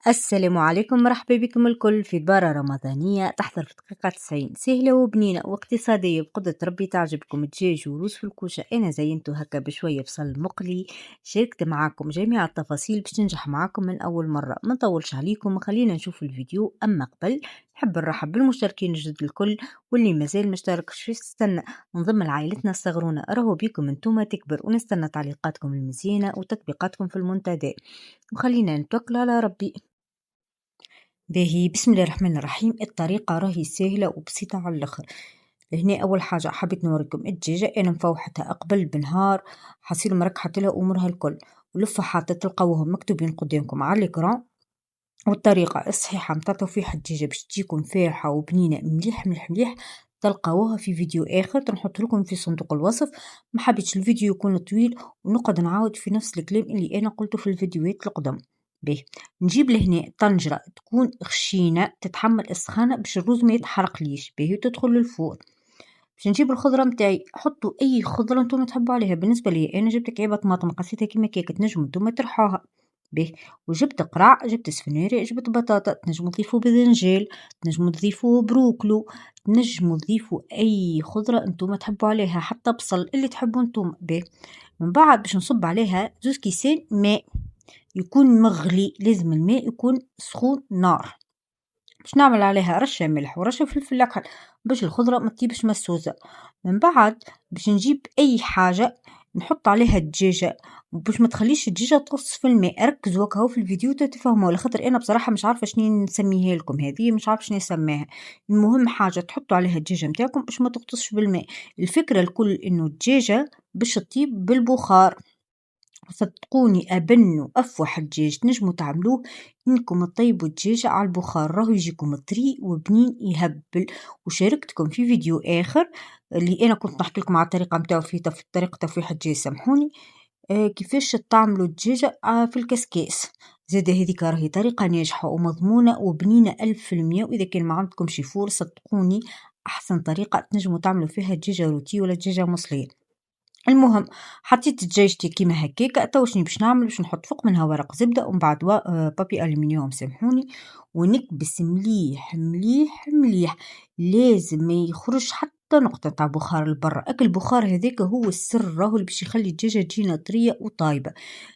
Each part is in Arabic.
السلام عليكم، مرحبا بكم الكل في دبارة رمضانية تحضر في دقيقة 90 سهلة وبنينة واقتصادية بقدرة ربي تعجبكم. دجاج وروز في الكوشة أنا زينته هكا بشوية بصل مقلي. شاركت معاكم جميع التفاصيل باش تنجح معاكم من أول مرة. ما نطولش عليكم، خلينا نشوف الفيديو. أما قبل نحب نرحب بالمشتركين الجدد الكل، واللي مازال مشتركش في استنى نضم لعائلتنا الصغرونة. راهو بيكم انتوما تكبر، ونستنى تعليقاتكم المزيانة وتطبيقاتكم في المنتدى، وخلينا نتوكل على ربي. باهي، بسم الله الرحمن الرحيم. الطريقة راهي سهلة وبسيطة على الآخر. هنا أول حاجة حبيت نوريكم الدجاجة، أنا مفوحتها قبل بنهار، حصير مركحت لها أمورها الكل، واللفاحات تلقاوهم مكتوبين قدامكم على الإكران. والطريقة الصحيحة متاع تفويح الدجاجة باش تجيكم فايحة وبنينة مليح مليح مليح تلقاوها في فيديو آخر تنحط لكم في صندوق الوصف. ما حبيتش الفيديو يكون طويل ونقعد نعاود في نفس الكلام اللي أنا قلته في الفيديوهات القدام. باهي، نجيب لهنا طنجرة تكون خشينة تتحمل السخانة باش الرز ما يتحرق ليش. باهي، تدخل للفور. باش نجيب الخضرة متاعي، حطوا أي خضرة نتوما تحبوا عليها. بالنسبة لي أنا جبت كعيبة طماطم قصيتها كيما كيك، تنجموا نتوما ترحوها. باهي، وجبت قرع، جبت سفناري، جبت بطاطا، تنجموا تضيفوا باذنجان، تنجموا تضيفوا بروكلو، تنجموا تضيفوا أي خضرة نتوما تحبوا عليها، حتى بصل اللي تحبوا نتوما. باهي، من بعد باش نصب عليها 2 كيسان ماء يكون مغلي، لازم الماء يكون سخون نار. باش نعمل عليها رشة ملح ورشة فلفل أكحل باش الخضرة ما تطيبش مسوسة. من بعد باش نجيب أي حاجة نحط عليها الدجاجة، باش ما تخليش الدجاجة تغص في الماء. ركزوا هكا في الفيديو تفهموا، لخاطر أنا بصراحة مش عارفة شنو نسميها لكم، هذه مش عارفة شنو نسميها. المهم حاجة تحطوا عليها الدجاجة متاعكم باش ما تغطسش بالماء. الفكرة الكل إنه الدجاجة باش تطيب بالبخار. صدقوني أبن وأفوح الدجاج تنجموا تعملوه إنكم تطيبوا الدجاجة على البخار، راهو يجيكم طري وبنين يهبل. وشاركتكم في فيديو آخر اللي أنا كنت نحكي لكم على الطريقة متاعو في طريقة تفويح الدجاج، سامحوني. كيفاش تعملوا الدجاجة في الكسكاس. زاد هذيك راهي طريقة ناجحة ومضمونة وبنينة 1000%. وإذا كان ما عندكمش فور صدقوني أحسن طريقة تنجموا تعملوا فيها دجاجة روتي ولا دجاجة مصلية. المهم حطيت دجاجتي كيما هكاكا. تو شني باش نعمل؟ باش نحط فوق منها ورق زبده ومن بعد بابي الومنيوم، سامحوني، ونكبس مليح مليح مليح. لازم ما يخرج حتى نقطه تاع بخار لبرا. اكل البخار هذاك هو السر، راهو اللي باش يخلي الدجاجه تجينا طريه وطايبه.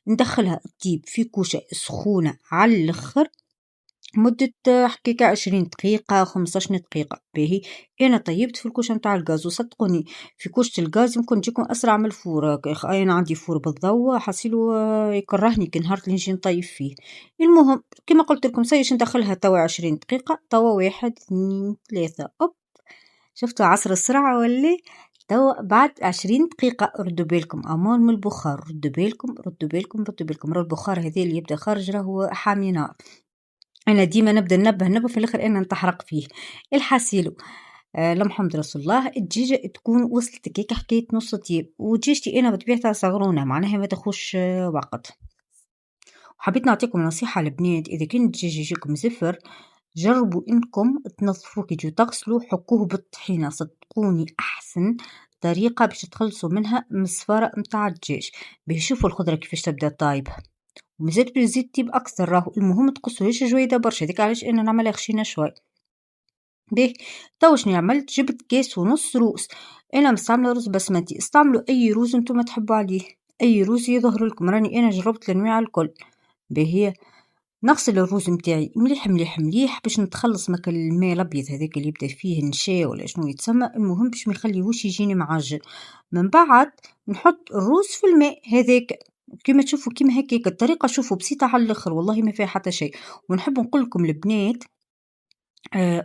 ندخلها تطيب في كوشه سخونه على الاخر مدة حكيكة 20 دقيقة 15 دقيقة. باهي، أنا طيبت في الكوشة متاع الغاز، وصدقوني في كوشة الغاز يمكن تجيكم أسرع من الفور. أنا عندي فور بالضوء حصيلو يكرهني كي نهار اللي نجي نطيب فيه. المهم كما قلت لكم سيش ندخلها توا 20 دقيقة. توا 1 2 3 أوب، شفتوا عصر السرعة ولا؟ توا بعد 20 دقيقة ردوا بالكم أمان من البخار، ردوا بالكم ردوا بالكم ردوا بالكم. راه البخار هذا اللي يبدأ خارج راهو حامي نار. أنا ديما نبدأ ننبه في الآخر أنا نتحرق فيه الحاسيلو. لمحمد رسول الله. الدجاجة تكون وصلت كيك حكاية نص طيب، ودجاجتي أنا بطبيعتها صغرونة معناها ما تاخوش وقت. وحبيت نعطيكم نصيحة البنات، إذا كان الدجاج يجيكم زفر جربوا إنكم تنظفوه كي تجوا تغسلوا، حكوه بالطحينة. صدقوني أحسن طريقة باش تخلصوا منها من الصفارة متاع الدجاج. بيشوفوا الخضرة كيفاش تبدأ طايبة ومازال بالزيت طيب أكثر. راهو المهم تقصوهاش جويدة برشا، هذيك علاش أنا نعملها خشينة شوي. باهي، توا شني عملت؟ جبت كاس ونص روز. أنا مستعملة رز بسمتي، استعملوا أي روز انتم تحبوا عليه، أي روز يظهر لكم. راني أنا جربت الأنواع الكل. باهي، نغسل الروز متاعي مليح مليح مليح باش نتخلص مك الماء الأبيض هذاك اللي يبدا فيه نشا ولا شنو يتسمى. المهم باش ما يخليهوش يجيني معجن. من بعد نحط الروز في الماء هذاك كيما تشوفوا كيما هكاك. الطريقة شوفوا بسيطة على الآخر والله ما فيها حتى شيء. ونحب نقول لكم البنات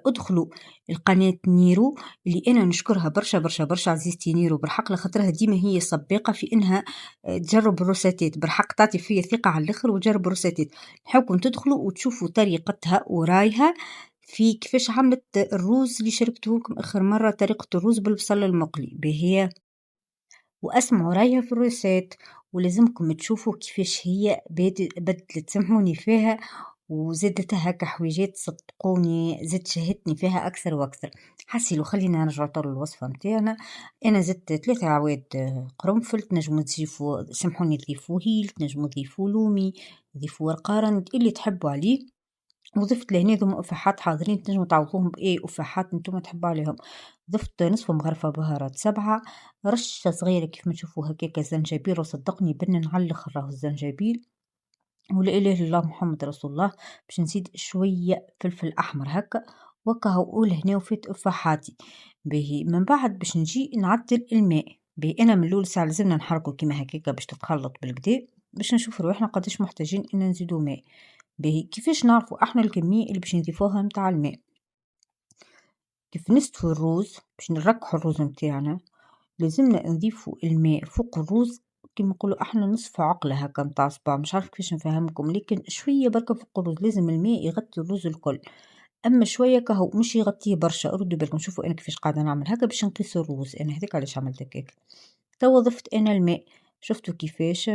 ادخلوا القناة نيرو اللي أنا نشكرها برشا برشا برشا، عزيزتي نيرو برحق، لخاطرها ديما هي سباقة في إنها تجرب الروساتات. برحق تعطي فيا ثقة على الآخر وتجرب الروساتات. نحبكم تدخلوا وتشوفوا طريقتها ورايها في كيفاش عملت الروز اللي شاركته لكم آخر مرة، طريقة الروز بالبصل المقلي. باهي، واسمعوا رايها في الروسات، ولازمكم تشوفوا كيفاش هي بدلت، سامحوني فيها، وزدتها هكا حويجات. صدقوني زدت شهتني فيها أكثر وأكثر. حسيلو خلينا نرجع طول الوصفة متاعنا. أنا زدت 3 عواد قرنفل، تنجموا تضيفوا، سامحوني تضيفوا هيل، تنجموا تضيفوا لومي، تضيفوا ورقارن اللي تحبوا عليه. وضفت لهنا ذم أفاحات حاضرين تنجموا تعوضوهم بأي أفاحات انتم تحبوا عليهم. ضفت نصف مغرفة بهارات 7، رشة صغيرة كيف ما تشوفوا هكاكا زنجبيل، وصدقني بنن على الآخر راهو الزنجبيل. ولا إله إلا الله محمد رسول الله. باش نزيد شوية فلفل أحمر هكا، وكهو لهنا وفيت أفاحاتي. باهي من بعد باش نجي نعدل الماء. باهي أنا من الأول ساعة لازمنا نحركو كيما هكاكا باش تتخلط بالكدا، باش نشوف رواحنا قداش محتاجين إن نزيدو ماء. باهي كيفاش نعرفو احنا الكمية اللي باش نضيفوها متاع الماء؟ كيف نستوي الروز باش نركحو الروز متاعنا، لازمنا نضيفو الماء فوق الروز. كيما نقولوا احنا نصف عقلة هكا متاع صباع، مش عارف كيفاش نفهمكم، لكن شوية بركة فوق الروز، لازم الماء يغطي الرز الكل. اما شوية كهو مش يغطيه برشا. ردوا بالكم شوفوا انا كيفاش قاعدة نعمل هكا باش نقيس الروز، انا هذيك علاش عملت هكاك. توا ضفت انا الماء، شفتوا كيفاش؟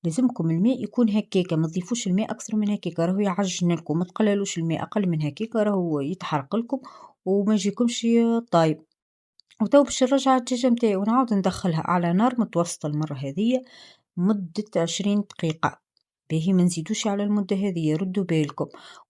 لازمكم الماء يكون هكاكا، ما تضيفوش الماء اكثر من هكاكا، راهو يعجن لكم. ما تقللوش الماء اقل من هكاكا راهو يتحرق لكم وما يجيكمش طايب. وتو باش نرجع الدجاجة متاعي ونعاود ندخلها على نار متوسطة المرة هذية مدة 20 دقيقة. باهي ما نزيدوش على المدة هذه، ردوا بالكم.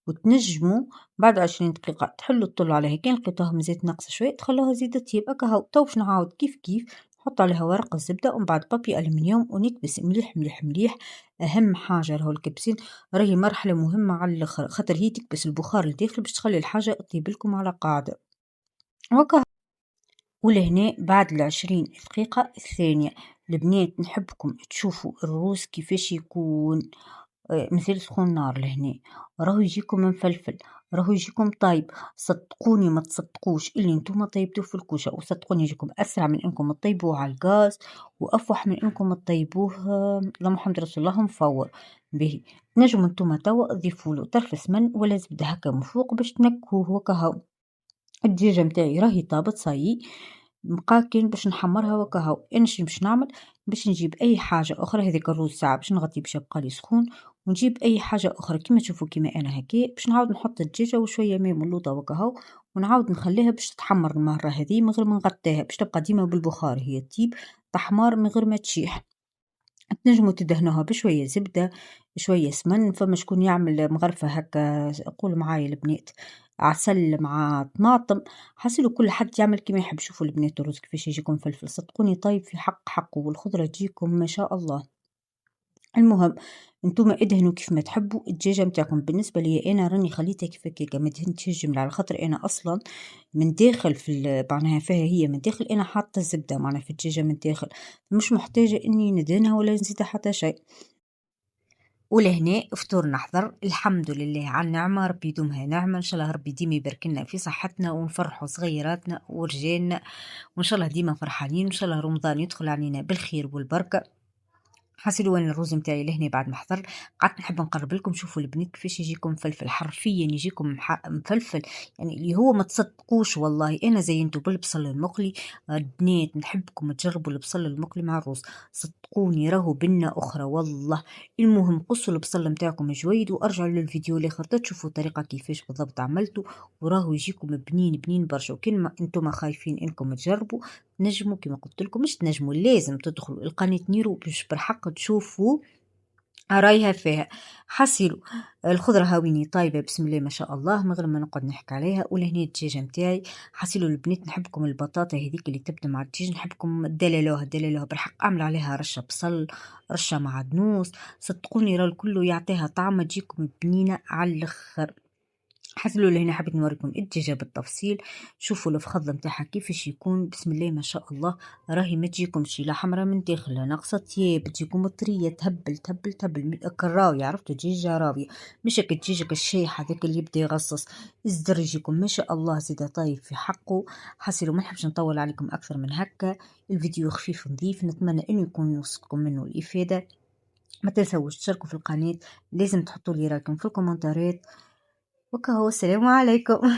وتنجموا بعد 20 دقيقة تحلوا الطل عليها، كان لقيتوها مازالت ناقصة شوية تخلوها زيادة تطيب. هكا هاو تو باش نعاود كيف كيف نحط عليها ورق الزبدة ومن بعد بابي ألمنيوم ونكبس مليح مليح مليح. أهم حاجة راهو الكبسين راهي مرحلة مهمة على الآخر، خاطر هي تكبس البخار الداخل باش تخلي الحاجة تطيب لكم على قاعدة. وهكا. ولهنا بعد 20 دقيقة الثانية البنات نحبكم تشوفوا الروز كيفاش يكون. مازال سخون النار لهنا، راهو يجيكم مفلفل، راهو يجيكم طايب. صدقوني ما تصدقوش اللي نتوما طيبتوه في الكوشة، وصدقوني يجيكم أسرع من إنكم تطيبوه على الغاز، وأفوح من إنكم تطيبوه اللهم محمد رسول الله مفور. باهي تنجموا نتوما توا تضيفوا له طرف سمن ولا زبدة هكا من فوق باش تنكهوه. وكهو الدجاجة متاعي راهي طابت صايي، بقى كان باش نحمرها. وكهو انا شنو باش نعمل؟ باش نجيب اي حاجه اخرى، هذيك الروز ساعه باش نغطيه باش يبقى لي سخون، ونجيب اي حاجه اخرى كيما تشوفوا كيما انا هكا، باش نعاود نحط الدجاجه وشويه ماء ملوطه وكهو، ونعاود نخليها باش تتحمر المره هذه من غير ما نغطيها، باش تبقى ديما بالبخار هي تطيب تحمر من غير ما تشيح. تنجموا تدهنوها بشوية زبدة، شوية سمن. فما شكون يعمل مغرفة هكا، قولوا معايا البنات، عسل مع طماطم. حسيلو كل حد يعمل كيما يحب. شوفوا البنات الرز كيفاش يجيكم فلفل، صدقوني طيب في حق حقه، والخضرة تجيكم ما شاء الله. المهم انتوما ادهنوا كيف ما تحبوا الدجاجة متاعكم. بالنسبة لي انا راني خليتها كيف هكاكا، ما دهنتهاش جملة، على خاطر انا اصلا من داخل في معناها فيها هي من داخل انا حاطة الزبدة معناها في الدجاجة من داخل، مش محتاجة اني ندهنها ولا نزيدها حتى شيء. ولهنا فطور نحضر. الحمد لله على النعمة، ربي يدومها نعمة، ان شاء الله ربي ديما يبارك لنا في صحتنا ونفرحوا صغيراتنا ورجالنا، وان شاء الله ديما فرحانين، وان شاء الله رمضان يدخل علينا بالخير والبركة. حاسيلو انا الرز متاعي لهنا بعد ما حضر قعدت نحب نقرب لكم. شوفوا البنات كيفاش يجيكم مفلفل، حرفيا يجيكم مفلفل، يعني اللي هو ما تصدقوش والله. انا زينته بالبصل المقلي. البنات نحبكم تجربوا البصل المقلي مع الرز، صدقوني راهو بنة اخرى والله. المهم قصوا البصل متاعكم جويد وارجعوا للفيديو الاخر تشوفوا الطريقه كيفاش بالضبط عملته، وراهو يجيكم بنين بنين برشا. وكل ما انتم خايفين انكم تجربوا نجموا كما قلت لكم، مش تنجموا لازم تدخلوا القناة نيرو باش بالحق تشوفوا رايها فيها. حسيلو الخضرة هاويني طيبة بسم الله ما شاء الله من غير ما نقعد نحكي عليها. ولهنا الدجاجة متاعي. حسيلو البنات نحبكم البطاطا هذيك اللي تبدا مع الدجاج، نحبكم دللوها دللوها بالحق، اعمل عليها رشة بصل رشة معدنوس، صدقوني راه الكل يعطيها طعم تجيكم بنينة على الاخر. حسلو لهنا حبيت نوريكم الدجاجة بالتفصيل. شوفوا الفخذ متاعها كيفاش يكون بسم الله ما شاء الله. راهي ما تجيكمش لا حمرا من داخل لا ناقصة طياب، تجيكم طرية تهبل تهبل تهبل كراوية، عرفتوا دجاجة راوية، مش هيك الدجاجة الشايح هذاك اللي يبدا يغصص. الزر يجيكم ما شاء الله زيدا طايب في حقه. حسيلو ما نحبش نطول عليكم أكثر من هكا. الفيديو خفيف نظيف، نتمنى إنه يكون يوصلكم منه الإفادة. ما تنسوش تشتركوا في القناة، لازم تحطوا لي رايكم في الكومنتات. وكهو السلام عليكم.